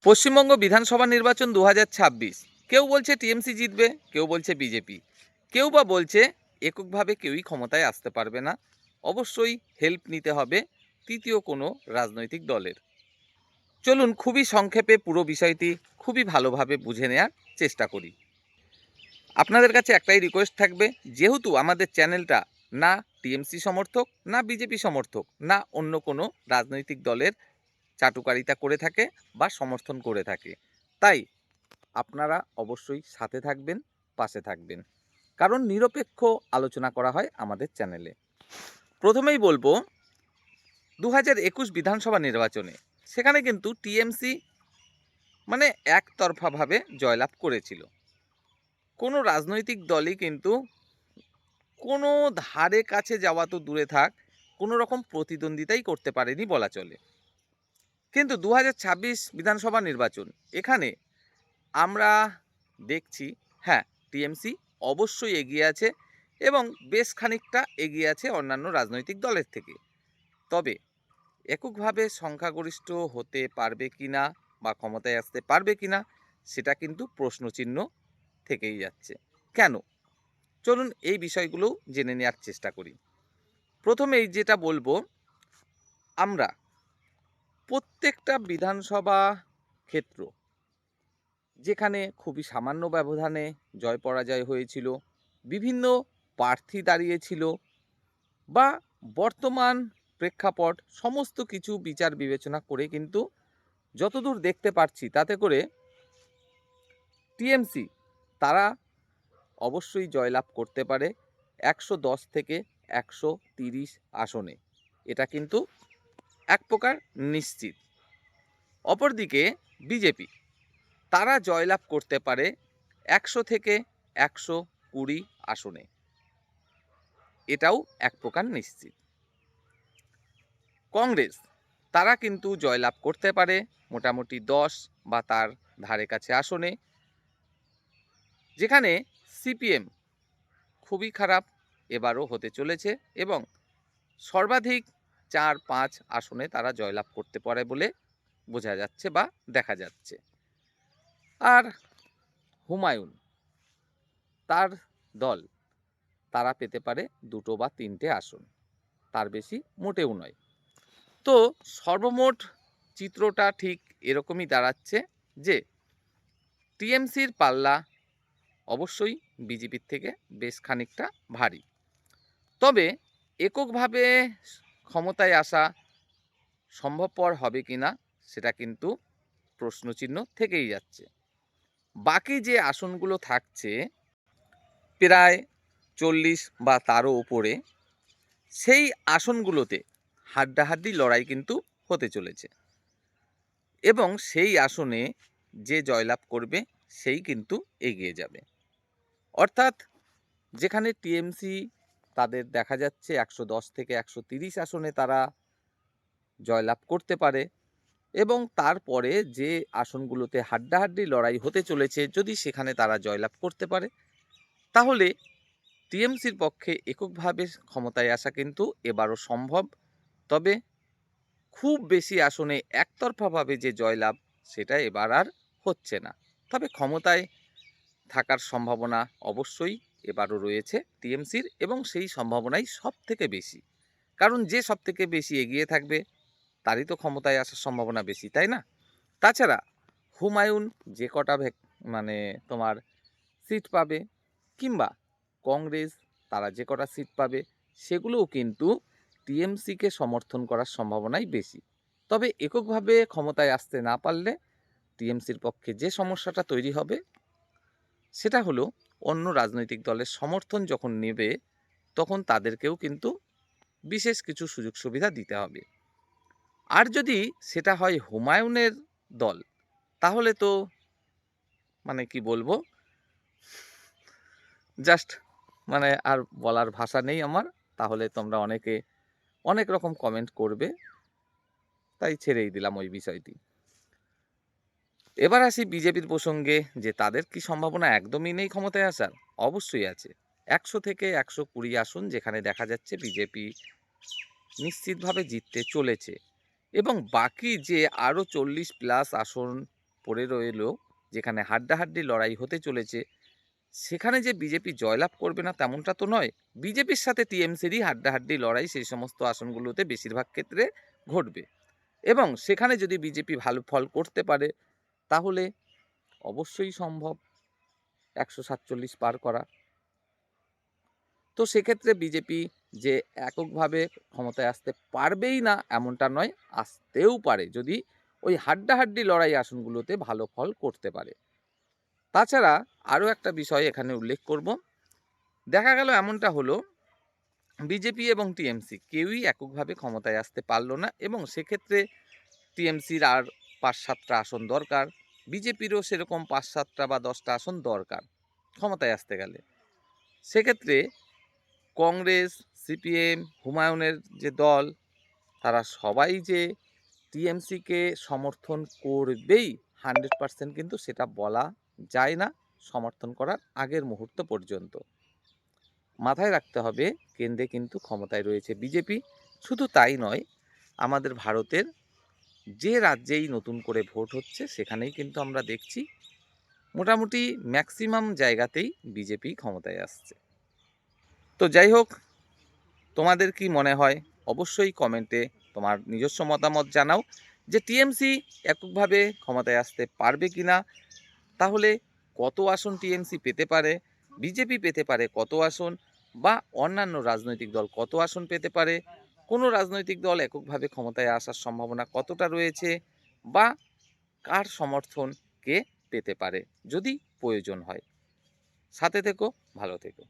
পশ্চিমবঙ্গ বিধানসভা নির্বাচন 2026। কেউ বলছে টিএমসি জিতবে, কেউ বলছে বিজেপি, কেউ বা বলছে এককভাবে কেউই ক্ষমতায় আসতে পারবে না, অবশ্যই হেল্প নিতে হবে তৃতীয় কোনো রাজনৈতিক দলের। চলুন খুবই সংক্ষেপে পুরো বিষয়টি খুবই ভালোভাবে বুঝে নেওয়ার চেষ্টা করি। আপনাদের কাছে একটাই রিকোয়েস্ট থাকবে, যেহেতু আমাদের চ্যানেলটা না টিএমসি সমর্থক, না বিজেপি সমর্থক, না অন্য কোনো রাজনৈতিক দলের চাটুকারিতা করে থাকে বা সমর্থন করে থাকে, তাই আপনারা অবশ্যই সাথে থাকবেন, পাশে থাকবেন, কারণ নিরপেক্ষ আলোচনা করা হয় আমাদের চ্যানেলে। প্রথমেই বলবো 2021 বিধানসভা নির্বাচনে সেখানে কিন্তু টিএমসি মানে একতরফাভাবে জয়লাভ করেছিল। কোনো রাজনৈতিক দলই কিন্তু কোনো ধারে কাছে যাওয়া তো দূরে থাক, কোনো রকম প্রতিদ্বন্দ্বিতাই করতে পারেনি বলা চলে। কিন্তু 2026 বিধানসভা নির্বাচন, এখানে আমরা দেখছি হ্যাঁ টিএমসি অবশ্যই এগিয়ে আছে এবং বেশ খানিকটা এগিয়ে আছে অন্যান্য রাজনৈতিক দলের থেকে। তবে এককভাবে সংখ্যাগরিষ্ঠ হতে পারবে কিনা বা ক্ষমতায় আসতে পারবে কিনা সেটা কিন্তু প্রশ্নচিহ্ন থেকেই যাচ্ছে। কেন? চলুন এই বিষয়গুলো জেনে নেওয়ার চেষ্টা করি। প্রথমেই যেটা বলবো, আমরা প্রত্যেকটা বিধানসভা ক্ষেত্র যেখানে খুবই সামান্য ব্যবধানে জয় পরাজয় হয়েছিল, বিভিন্ন প্রার্থী দাঁড়িয়েছিল, বা বর্তমান প্রেক্ষাপট সমস্ত কিছু বিচার বিবেচনা করে কিন্তু যতদূর দেখতে পাচ্ছি তাতে করে টিএমসি তারা অবশ্যই জয়লাভ করতে পারে 110 থেকে 130 আসনে, এটা কিন্তু এক প্রকার নিশ্চিত। অপরদিকে বিজেপি তারা জয়লাভ করতে পারে 100 থেকে 120 আসনে, এটাও এক প্রকার নিশ্চিত। কংগ্রেস তারা কিন্তু জয়লাভ করতে পারে মোটামুটি 10 বা তার ধারে কাছে আসনে, যেখানে সিপিএম খুবই খারাপ এবারও হতে চলেছে এবং সর্বাধিক 4-5 আসনে তারা জয়লাভ করতে পারে বলে বোঝা যাচ্ছে বা দেখা যাচ্ছে। আর হুমায়ুন তার দল তারা পেতে পারে 2 বা 3টে আসন, তার বেশি মোটেও নয়। তো সর্বমোট চিত্রটা ঠিক এরকমই দাঁড়াচ্ছে যে টিএমসির পাল্লা অবশ্যই বিজেপির থেকে বেশ খানিকটা ভারী। তবে এককভাবে ক্ষমতায় আসা সম্ভবপর হবে কিনা সেটা কিন্তু প্রশ্নচিহ্ন থেকেই যাচ্ছে। বাকি যে আসনগুলো থাকছে প্রায় 40 বা তারও উপরে, সেই আসনগুলোতে হাড্ডাহাড্ডি লড়াই কিন্তু হতে চলেছে এবং সেই আসনে যে জয়লাভ করবে সেই কিন্তু এগিয়ে যাবে। অর্থাৎ যেখানে টিএমসি তাদের দেখা যাচ্ছে 110 থেকে 130 আসনে তারা জয়লাভ করতে পারে এবং তারপরে যে আসনগুলোতে হাড্ডাহাড্ডি লড়াই হতে চলেছে যদি সেখানে তারা জয়লাভ করতে পারে, তাহলে টিএমসির পক্ষে এককভাবে ক্ষমতায় আসা কিন্তু এবারও সম্ভব। তবে খুব বেশি আসনে একতরফাভাবে যে জয়লাভ সেটা এবার আর হচ্ছে না। তবে ক্ষমতায় থাকার সম্ভাবনা অবশ্যই এবারও রয়েছে টিএমসির এবং সেই সম্ভাবনাই সব থেকে বেশি, কারণ যে সব থেকে বেশি এগিয়ে থাকবে তারই তো ক্ষমতায় আসার সম্ভাবনা বেশি, তাই না? তাছাড়া হুমায়ুন যে কটা মানে তোমার সিট পাবে, কিংবা কংগ্রেস তারা যে কটা সিট পাবে, সেগুলোও কিন্তু টিএমসিকে সমর্থন করার সম্ভাবনাই বেশি। তবে এককভাবে ক্ষমতায় আসতে না পারলে টিএমসির পক্ষে যে সমস্যাটা তৈরি হবে সেটা হলো অন্য রাজনৈতিক দলের সমর্থন যখন নেবে তখন তাদেরকেও কিন্তু বিশেষ কিছু সুযোগ সুবিধা দিতে হবে। আর যদি সেটা হয় হুমায়ুনের দল, তাহলে তো মানে কি বলবো, জাস্ট মানে আর বলার ভাষা নেই আমার। তাহলে তোমরা অনেকে অনেক রকম কমেন্ট করবে, তাই ছেড়েই দিলাম ওই বিষয়টি। এবার আসি বিজেপির প্রসঙ্গে, যে তাদের কি সম্ভাবনা একদমই নেই ক্ষমতায় আসার? অবশ্যই আছে। 100 থেকে 120 আসন যেখানে দেখা যাচ্ছে বিজেপি নিশ্চিতভাবে জিততে চলেছে এবং বাকি যে আরও 40+ আসন পড়ে রইলো, যেখানে হাড্ডাহাড্ডি লড়াই হতে চলেছে, সেখানে যে বিজেপি জয়লাভ করবে না তেমনটা তো নয়। বিজেপির সাথে টিএমসিরই হাড্ডাহাড্ডি লড়াই সেই সমস্ত আসনগুলোতে বেশিরভাগ ক্ষেত্রে ঘটবে, এবং সেখানে যদি বিজেপি ভালো ফল করতে পারে তাহলে অবশ্যই সম্ভব 147 পার করা। তো সেক্ষেত্রে বিজেপি যে এককভাবে ক্ষমতায় আসতে পারবেই না এমনটা নয়, আসতেও পারে যদি ওই হাড্ডাহাড্ডি লড়াই আসনগুলোতে ভালো ফল করতে পারে। তাছাড়া আরও একটা বিষয় এখানে উল্লেখ করব, দেখা গেল এমনটা হলো বিজেপি এবং টিএমসি কেউই এককভাবে ক্ষমতায় আসতে পারলো না, এবং সেক্ষেত্রে টিএমসির আর 5-7টা আসন দরকার, বিজেপিরও সেরকম 5-7টা বা 10টা আসন দরকার ক্ষমতায় আসতে গেলে। সেক্ষেত্রে কংগ্রেস, সিপিএম, হুমায়ুনের যে দল, তারা সবাই যে টিএমসিকে সমর্থন করবেই 100% কিন্তু সেটা বলা যায় না সমর্থন করার আগের মুহূর্ত পর্যন্ত। মাথায় রাখতে হবে কেন্দ্রে কিন্তু ক্ষমতায় রয়েছে বিজেপি। শুধু তাই নয়, আমাদের ভারতের যে রাজ্যেই নতুন করে ভোট হচ্ছে সেখানেই কিন্তু আমরা দেখছি মোটামুটি ম্যাক্সিমাম জায়গাতেই বিজেপি ক্ষমতায় আসছে। তো যাই হোক, তোমাদের কি মনে হয় অবশ্যই কমেন্টে তোমার নিজস্ব মতামত জানাও যে টিএমসি এককভাবে ক্ষমতায় আসতে পারবে কিনা, তাহলে কত আসন টিএমসি পেতে পারে, বিজেপি পেতে পারে কত আসন, বা অন্যান্য রাজনৈতিক দল কত আসন পেতে পারে, কোনো রাজনৈতিক দল এককভাবে ক্ষমতায় আসার সম্ভাবনা কতটা রয়েছে, বা কার সমর্থন কে পেতে পারে যদি প্রয়োজন হয়। সাথে থেকো, ভালো থেকো।